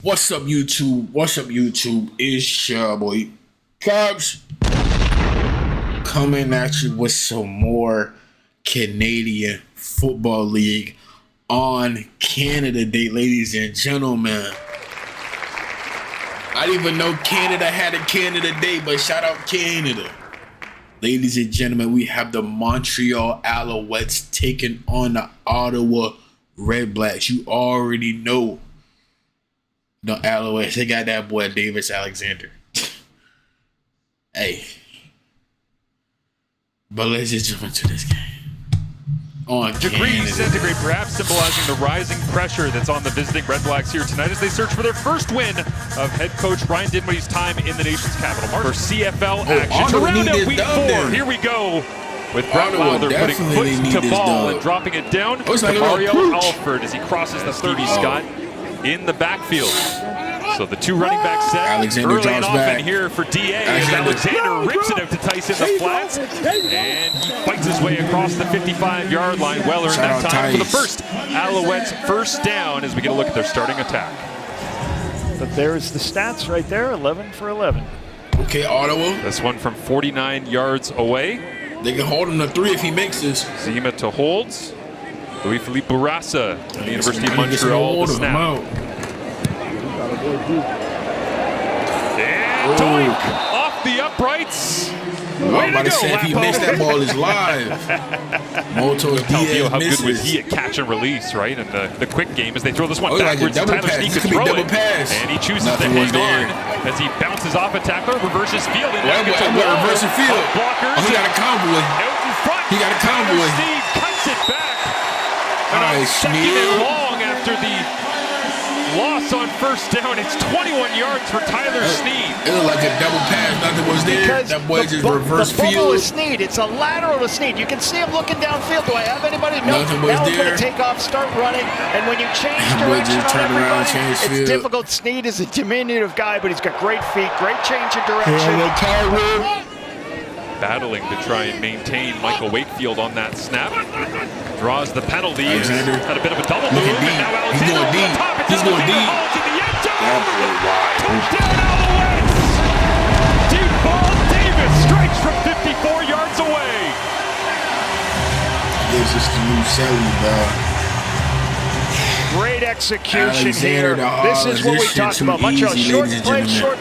What's up, YouTube? What's up, YouTube? It's your boy Cobbs coming at you with some more Canadian Football League on Canada Day, ladies and gentlemen. I didn't even know Canada had a Canada Day, but shout out Canada. Ladies and gentlemen, we have the Montreal Alouettes taking on the Ottawa REDBLACKS. You already know the Alouettes. They got that boy Davis Alexander. Hey. But let's just jump into this game. On Degrees centigrade, perhaps symbolizing the rising pressure that's on the visiting REDBLACKS here tonight as they search for their first win of head coach Ryan Dinwiddie's time in the nation's capital. For CFL action to round out week 4. Here we go with Brett Lowther putting foot to ball and dropping it down to Mario Alford as he crosses the 30, Scott, in the backfield. So the two running backs set Alexander early and often back. here for DA as Alexander rips it out to Tyson the flats, and he fights his way across the 55-yard line. Well earned that time for the first Alouettes first down as we get a look at their starting attack. But there's the stats right there, 11 for 11. Okay, Ottawa. This one from 49 yards away. They can hold him to 3 if he makes this. Zima to holds. Louis-Philippe Bourassa from the University of Montreal to snap. And doink off the uprights. I'm about to say if he missed that ball is live. Motos Diaz how misses. good was he at catch and release, right? And the quick game as they throw this one like backwards. a double Tyler pass. Sneak This could could be throw double it. pass. And he chooses Nothing to was hang there. on as he bounces off a tackler, reverses field. And Well, reversing field. Blockers. Oh, he got a convoy. Out in front. He got a convoy. Sneak cuts it back. All right, Second and long after the loss on first down. It's 21 yards for Tyler Sneed. It looked like a double pass. Nothing was there. Because that boy just reversed the bubble field. is Sneed. It's a lateral to Sneed. You can see him looking downfield. Do I have anybody? No. Nothing was now he's going there. to take off, start running. And when you change That boy direction just on turned around, everybody, changed it's field. difficult. Sneed is a diminutive guy, but he's got great feet, great change of direction. Battling to try and maintain Michael Wakefield on that snap. Draws the penalty. Alexander. Had a bit of a double move. Looking deep. And now He's Alexander going deep. over the top. It's He's going Alexander deep. Hall to the end zone. That boy wide. Touchdown Alouettes. Deep ball. Davis strikes from 54 yards away. This is the new Sally, bro. Great execution Alexander, here. This is what we talked about. Montreal, short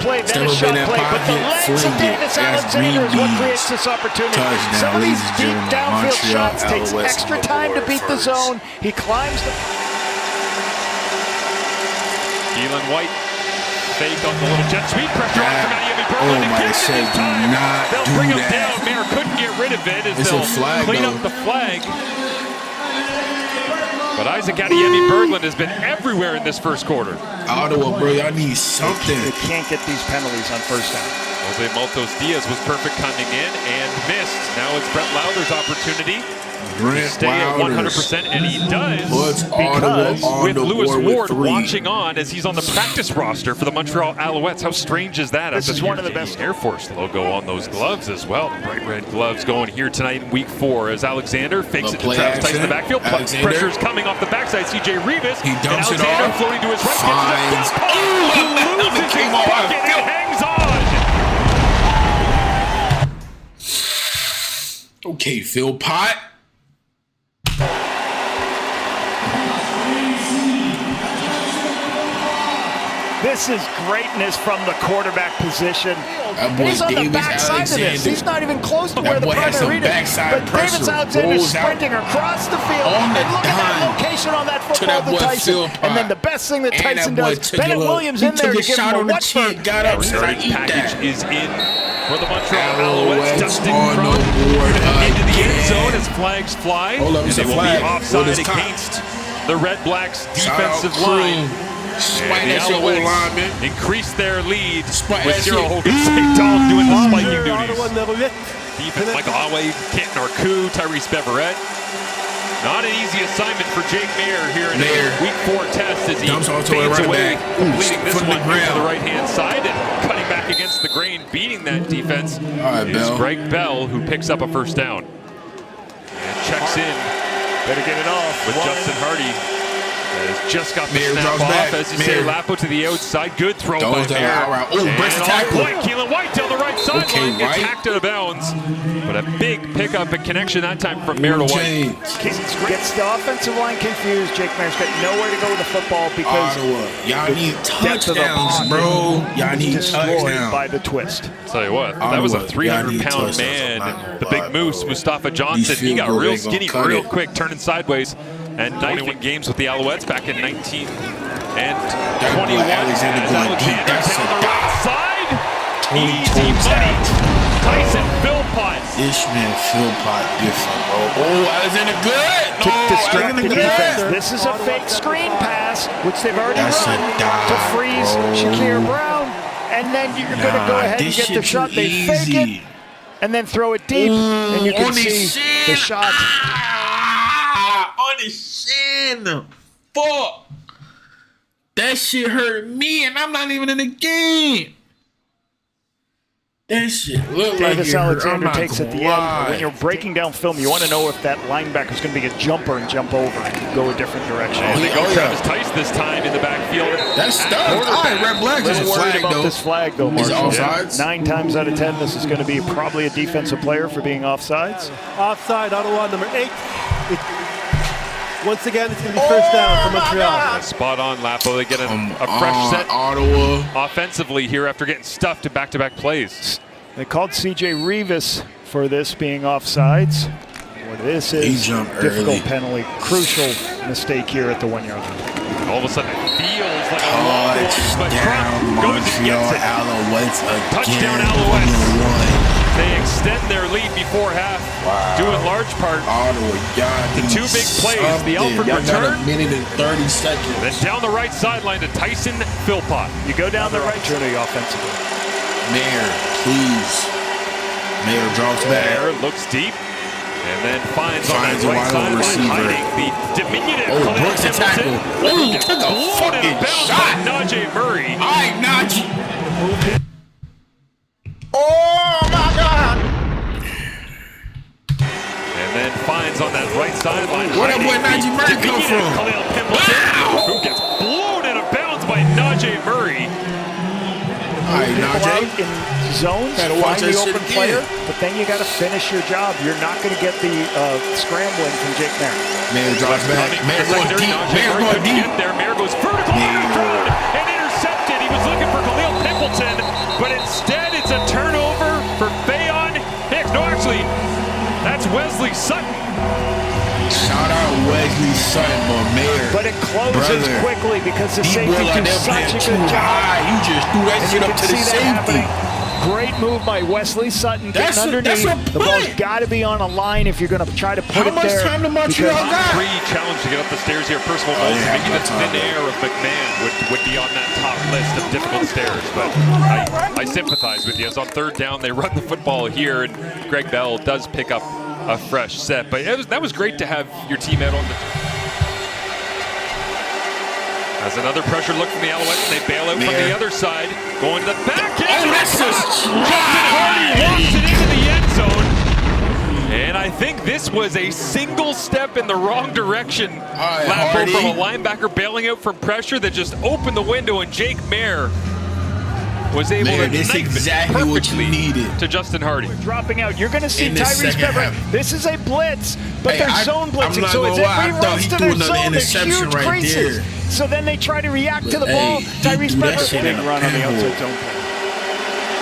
play, then a shot play. But the legs of Davis Alexander is what creates this opportunity. Some of these deep downfield shots takes extra time to beat the zone. He climbs the... Keelan White fake on the little jet sweep. Pressure on from Yemi Berlin. Oh my God, do not They'll do bring him that. down. Mayer couldn't get rid of it as It's a they'll flag, clean though. up the flag. But Isaac Adeyemi Berglund has been everywhere in this first quarter. Ottawa, bro, y'all need something. They can't get these penalties on first down. Jose Maltos Diaz was perfect coming in and missed. Now it's Brett Lowther's opportunity to stay at 100%, and he does with Lewis Ward watching on as he's on the practice roster for the Montreal Alouettes. How strange is that? This is one of the best. Air Force logo on those gloves as well. The bright red gloves going here tonight in week 4 as Alexander fakes it to Travis Tyson in the backfield. Pressure's coming off the backside. CJ Rivas. He dumps it Alexander off. floating to his right. Finds. He loses his bucket and hangs on. Okay, PHILPOT. This is greatness from the quarterback position. He's on the backside of this. He's not even close to where the primary read is. But Davis Alexander sprinting across the field. And look at that location on that football to Tyson. And then the best thing that Tyson does, Bennett Williams in there to give him a Watford. Starting package is in for the Montreal Alouettes. Dustin Crum into the end zone as flags fly. Hold up, and it's they a will flag. be offside against the REDBLACKS defensive line. And the Alouettes increase their lead with Cyril Hogan-St. doing the spiking duties. Defense, Michael Awe, Canton Arcou, Tyrese Beverett. Not an easy assignment for Jake Mayer here in a week 4 test as he fades away, completing this one to the right-hand side and cutting back against the grain, beating that defense is Greg Bell, who picks up a first down. And checks in. Better get it off with Justin Hardy. Just got the snap off, as you say, Lapo to the outside. Good throw by Mayer. Oh, breaks the tackle. Keelan White down the right sideline, gets hacked out of bounds. But a big pickup and connection that time from Mayer to White. Gets the offensive line confused. Jake Mayer's got nowhere to go with the football because y'all need touchdowns, bro. Y'all need touchdowns by the twist. I'll tell you what, that was a 300-pound man. The big moose, Mustafa Johnson. He got real skinny real quick, turning sideways. And 91 games with the Alouettes back in 19 and 21. Alexander going deep. That's down the right side. Easy money. Tyson Philpot. This man Philpot different, bro. Oh, Alexander good. To distract the defense. This is a fake screen pass, which they've already run to freeze Shakir Brown. And then you're going to go ahead and get the shot. They fake it and then throw it deep. And you can see the shot. On his shin. Fuck. That shit hurt me, and I'm not even in the game. That shit look like Davis Alexander takes at the end. When you're breaking down film, you want to know if that linebacker's going to be a jumper and jump over and go a different direction. They go Travis Tice this time in the backfield. That's stuff. All right, REDBLACKS is a flag, though. This flag, though, Marshall. Is it offsides? 9 times out of 10, this is going to be probably a defensive player for being offsides. Offside, Ottawa, number 8. Once again, it's going to be first down for Montreal. Spot on, Lapo. They get a fresh set Ottawa offensively here after getting stuffed to back-to-back plays. They called C.J. Rivas for this being offsides. Well, this is a difficult penalty. Crucial mistake here at the 1-yard line. All of a sudden, it feels like a long one, but Crump goes and gets it. Alouettes again. Touchdown, Alouettes. They extend their lead before half, due in large part to 2 big plays. The Alford return, a minute and 30 seconds. Then down the right sideline to Tyson Philpot. You go down the right journey offensively. Mayer, please. Mayer drops back. Mayer looks deep, and then finds on that right sideline, hiding the diminutive breaks the tackle. Oh, took a fucking shot. Najee Murray. All right, Najee. Oh, my God. And then finds on that right sideline. Where that boy Najee Murray come from? Wow. Who gets blown out of bounds by Najee Murray. All right, Najee. In zones, find the open player, but then you got to finish your job. You're not going to get the scrambling from Jake Mayer. Mayer drops back. Mayer going deep. Mayer going deep. Mayer goes vertical underthrown and intercepted. He was looking for Khalil Pimpleton, but instead it's a turnover for Faion Hicks. No, actually, that's Wesley Sutton. Shout out Wesley Sutton, Mayer. But it closes quickly because the safety did such a good job. You just threw that shit up to the safety. Great move by Wesley Sutton getting underneath. The ball's got to be on a line if you're going to try to put it there. How much time did Montreal got? Free challenge to get up the stairs here. Percival Wilson, maybe the thin air of McMahon would be on that top list of difficult stairs. But I sympathize with you. As on 3rd down, they run the football here, and Greg Bell does pick up a fresh set. But that was great to have your team out on the... As another pressure look from the Alouettes, they bail out from the other side, going to the back end. Oh, that's just Justin Hardy walks it into the end zone. And I think this was a single step in the wrong direction. Lapo from a linebacker bailing out from pressure that just opened the window, and Jake Mayer was able to knife exactly it what you needed to Justin Hardy. Dropping out. You're going to see Tyrese Pepper. This is a blitz, but they're zone blitzing. So as every runs to their zone, there's huge creases. So then they try to react to the ball. Tyrese Pepper, big run on the outside zone play.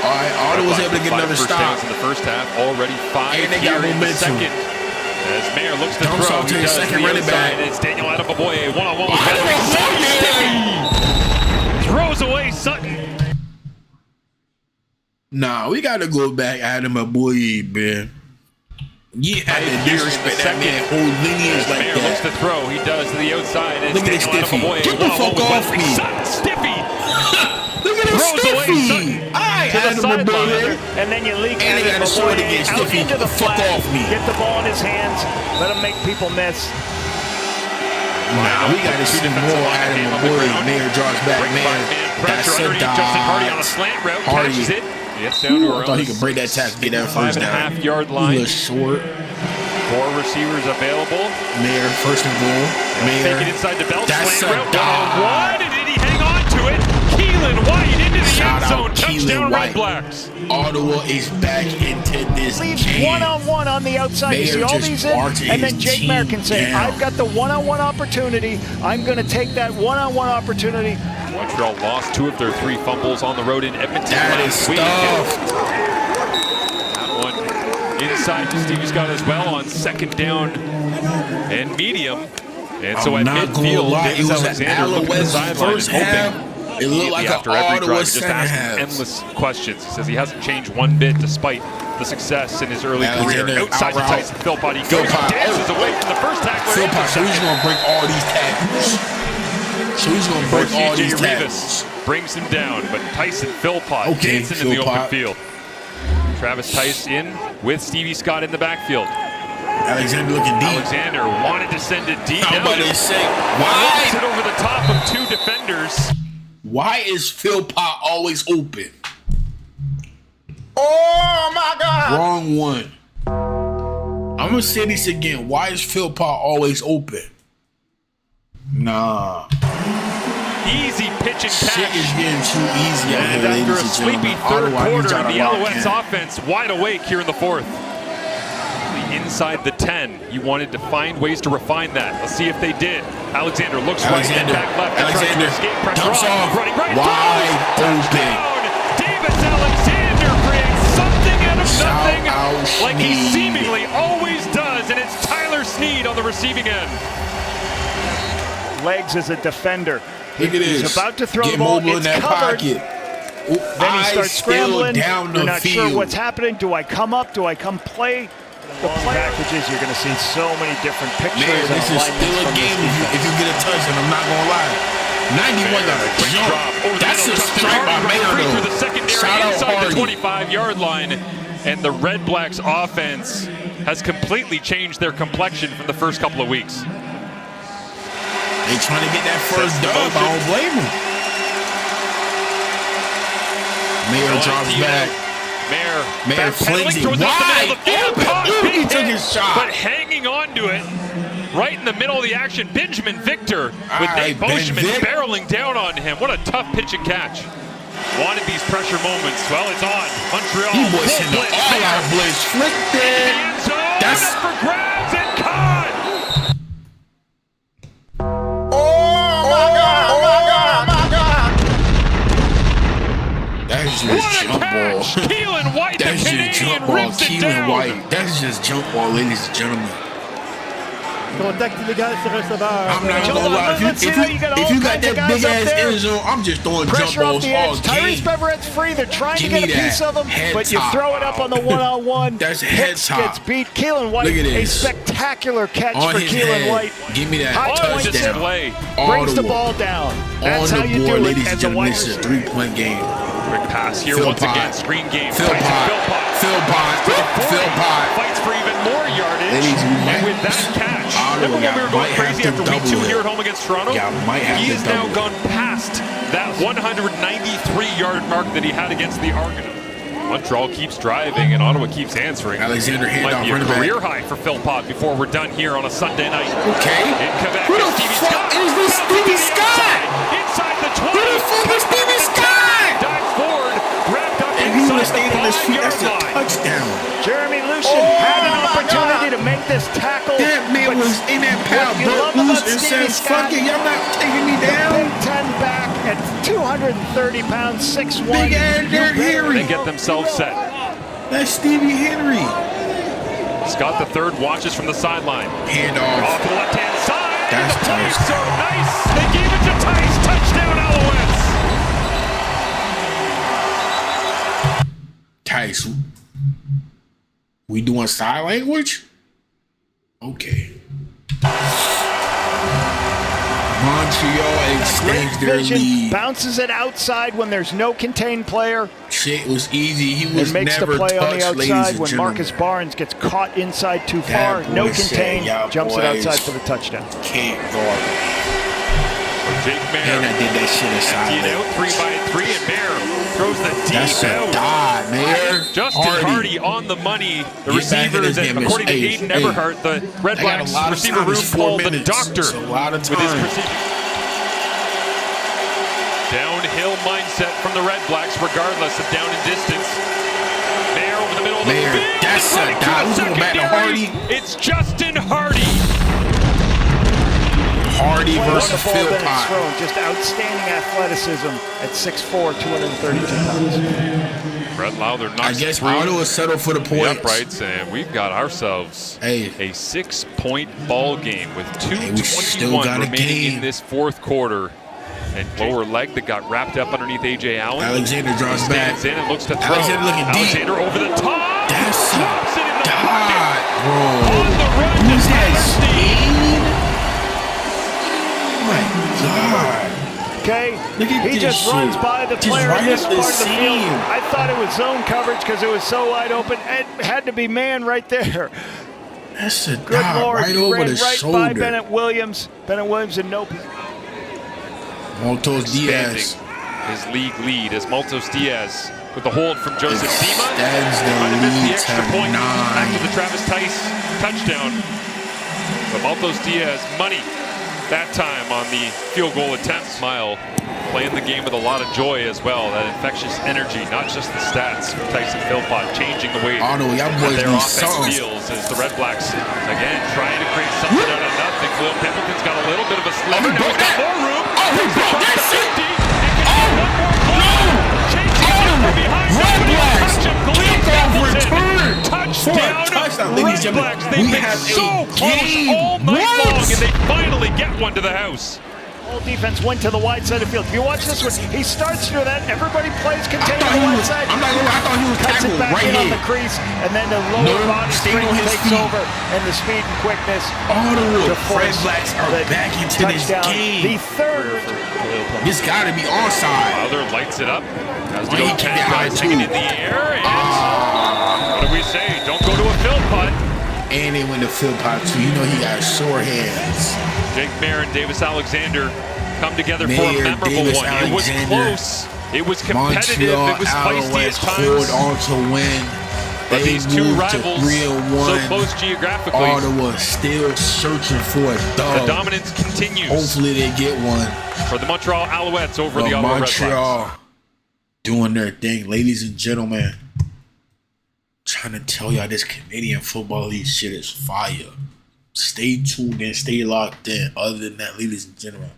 All right, Ottawa was able to get another stop in the first half. Already 5 here in the second. As Mayer looks to throw, he does second running back. It's Daniel Adeboboye, one-on-one with Wesley. Throws away Sutton. Nah, we got to go back at him, boy, man. You have to disrespect that man whole lineage like Mayer that. Looks to throw. He does to the outside. Look at this Stiffy. Get the fuck off me. Stiffy. Look at this Stiffy. I had him a bullet. And then you leak and they got a sword against Stiffy. Into the fuck off me. Get the ball in his hands. Let him make people miss. Nah, we got to see more out of him. Boy, Mayer draws back. Man, that's a dodge. Justin Hardy on a slant route. Catches it. Gets down to I thought he could break that tackle, get that first down. 5.5 yard line. He was short. 4 receivers available. Mayer, first and goal. Mayer. Take it inside the belt. That's Slant a route. dog. Did he hang on to it? Keelan White into the Shout end zone. out Touchdown, Keelan White. REDBLACKS. Ottawa is back into this Leaves game. one-on-one on the outside. Mayer You see all just these in, marched and then his Jake team Mayer can say, down. I've got the one-on-one opportunity. I'm going to take that one-on-one opportunity. Montreal lost 2 of their 3 fumbles on the road in Edmonton That is last week. stuffed. That one inside to Stevie Scott as well on 2nd down and medium. And so I'm at not gonna midfield, lie, it was an Alexander looked at the Alouettes sideline first and half. hoping. It looked like an After every Ottawa drive, just second asking half. endless questions. He says he hasn't changed one bit despite the success in his early career. Alexander, Outside to out Tyson Philpott. He goes Philpott. and dances away from the first tackler. Philpott, so he's going to break all these tackles. So he's going to break all these tackles. Brings him down, but Tyson Philpott dancing in the open field. Travis Tice in with Stevie Scott in the backfield. Alexander looking deep. Alexander wanted to send it deep. Nobody is saying, Why? It why? over the top of 2 defenders. Why is Philpott always open? Oh my God! Wrong one. I'm gonna say this again. Why is Philpott always open? Nah. Easy pitch and catch. Shit is getting too easy out And here, after a ladies and sleepy gentlemen. third Ottawa needs quarter, y'all to the lock Alouettes in. offense wide awake here in the 4th. Inside the 10, you wanted to find ways to refine that. Let's see if they did. Alexander looks right, then back left. Alexander escape pressure dumps off, running right, wide open. Touchdown! Davis Alexander creates something out of nothing, out like he Sneed. seemingly always does, and it's Tyler Sneed on the receiving end. Legs as a defender. Look at He's this. about to throw Get the ball. mobile in It's that covered. pocket. Then he starts scrambling. Down the You're not field. sure what's happening. Do I come up? Do I come play? The packages, you're going to see so many different pictures. Man, and this is still a alignments from game this if you get a touch, and I'm not going to lie. 91 got a jump. That's a strike by Mayer, Through the though. secondary Shout out inside the Hardy. 25-yard line, and the REDBLACKS offense has completely changed their complexion from the first couple of weeks. They trying to get that first dub. I don't blame them. Mayer drops back. Mayer flings it wide open. He took his shot. But hanging on to it right in the middle of the action, Benjamin Victor with Nate Boschman barreling down on him. What a tough pitch and catch. Wanted these pressure moments. Well, it's on. Montreal. He was in the all-out blitz. Flicked it. That's for grabs and caught. That's just jump ball. Keelan White, That's the just Canadian, jump ball. rips it Keelan down. White. That's just jump ball, ladies and gentlemen. Contact illégal sur receveur. I'm not gonna lie. If you got that big ass end zone, I'm just throwing jump balls all game. Tyrese Beveret's free. They're trying to Give get a me piece that of him, head but you top. throw it up on the one-on-one. That's head Hicks top. gets beat. Keelan White, Look at a this. spectacular catch On for his Keelan head. White. Give me that High point touchdown. Display. Brings the Ottawa. ball down. That's On how the you board, do ladies it and as a gentlemen. wide This is a receiver. three-point game. Quick pass here once again. Screen game. Philpott. Fights for even more yardage. Ladies, And with that catch, remember when we were going crazy after week 2 here at home against Toronto? He has now gone past that 193-yard mark that he had against the Argonauts. Montreal keeps driving and Ottawa keeps answering. Alexander Might handoff be a running back. career high for Philpott before we're done here on a Sunday night. Okay. In Quebec, Who the Stevie fuck Scott. is this Stevie Scott? Inside the 20. Who the fuck is Stevie Scott? Dives forward, wrapped up If he would have inside stayed on his the feet, that's 5-yard a line. touchdown. Jeremy Lucien had an opportunity to make this tackle. That man was in that power What you love butt loose about and Stevie said, Scott, fuck it, y'all not taking me down. Big Ten back at 230 pounds, 6'1". Big ass Derrick Henry. They get themselves set. That's Stevie Henry. Scott the third watches from the sideline. Handoff. Off to the left-hand side. That's the play Tice. so nice. They gave it to Tice. Touchdown, Alouettes. Tice. We doing sign language? Okay. Montreal extends their lead. Bounces it outside when there's no contained player. Shit was easy. He was And makes never the play on the touched, ladies outside and when gentlemen. Marcus Barnes gets caught inside too That far. No boy said, contained. "Y'all Jumps it boys outside for the touchdown. Can't guard. Jake Mayer. And I did that shit aside. Emptied out 3 by 3, and Mayer throws throws the deep That's a out. dive, man. Justin Hardy on the money. The receivers, and according to Aiden Everhart, the Red Blacks receiver room called the doctor with his precision. Downhill mindset from the Red Blacks, regardless of down and distance. Mayer over the middle of the field. That's a dive. Who's going back to Hardy? It's Justin Hardy. Hardy versus PHILPOT. Just outstanding athleticism at 6'4", 232 pounds. Brett Lowther knocks I guess Ottawa settled for the points. Uprights, and we've got ourselves a 6-point ball game with 2:21 remaining in this fourth quarter. And lower leg that got wrapped up underneath A.J. Allen. Alexander draws back. Stands in and looks to throw. Alexander looking deep. Alexander over the top. That's drops it in the God, bro. On the run. Who's that speed? Oh my God. Okay, Look at he this just shit. runs by the player right in this up the part of the field. seam. I thought it was zone coverage because it was so wide open. It had to be man right there. That's a Good dive Lord, right over ran the right shoulder. by Bennett Williams. Bennett Williams in no position. Maltos Diaz. His league lead as Maltos Diaz with the hold from Joseph Dima. Stands the lead extra point 9. after the Travis Tice touchdown. But Maltos Diaz money that time on the field goal attempt. Smile, playing the game with a lot of joy as well. That infectious energy, not just the stats from Tyson PHILPOT, changing the way their offense feels as the Red Blacks again trying to create something out of nothing. Will Pimpleton's got a little bit of a sliver. Now he's got more room. Takes the shot to 50. One more play. Changing it from behind. Red Blacks. Touchdown. Red Blacks. They've been so close all night long, and they finally get one to the house. Whole defense went to the wide side of the field. If you watch this one, he starts through that. Everybody plays contained on the wide side. I'm not gonna lie, I thought he was cuts it tackled back right in on here. the crease, and then the lower body strength takes over, and the speed and quickness. Ottawa Red Blacks are back into this game. The third. This gotta be onside. Lowther lights it up. Has to He go came 10 down guys too. hanging in the air. And what do we say? Don't go to a PHILPOT. And they went to PHILPOT too. You know he got sore hands. Jake Mayer and Davis Alexander come together for Mayer, a memorable Davis one. It was Alexander, close. It was competitive. Montreal, It was feisty at Alouettes hold times. on to win. But They these two moved rivals, to 3-1. so close geographically, Ottawa still searching for a the dub. dominance continues Hopefully they get one. for the Montreal Alouettes over the Ottawa Red Blacks. Montreal doing their thing. Ladies and gentlemen, trying to tell y'all this Canadian Football League shit is fire. Stay tuned and stay locked in. Other than that, ladies and gentlemen,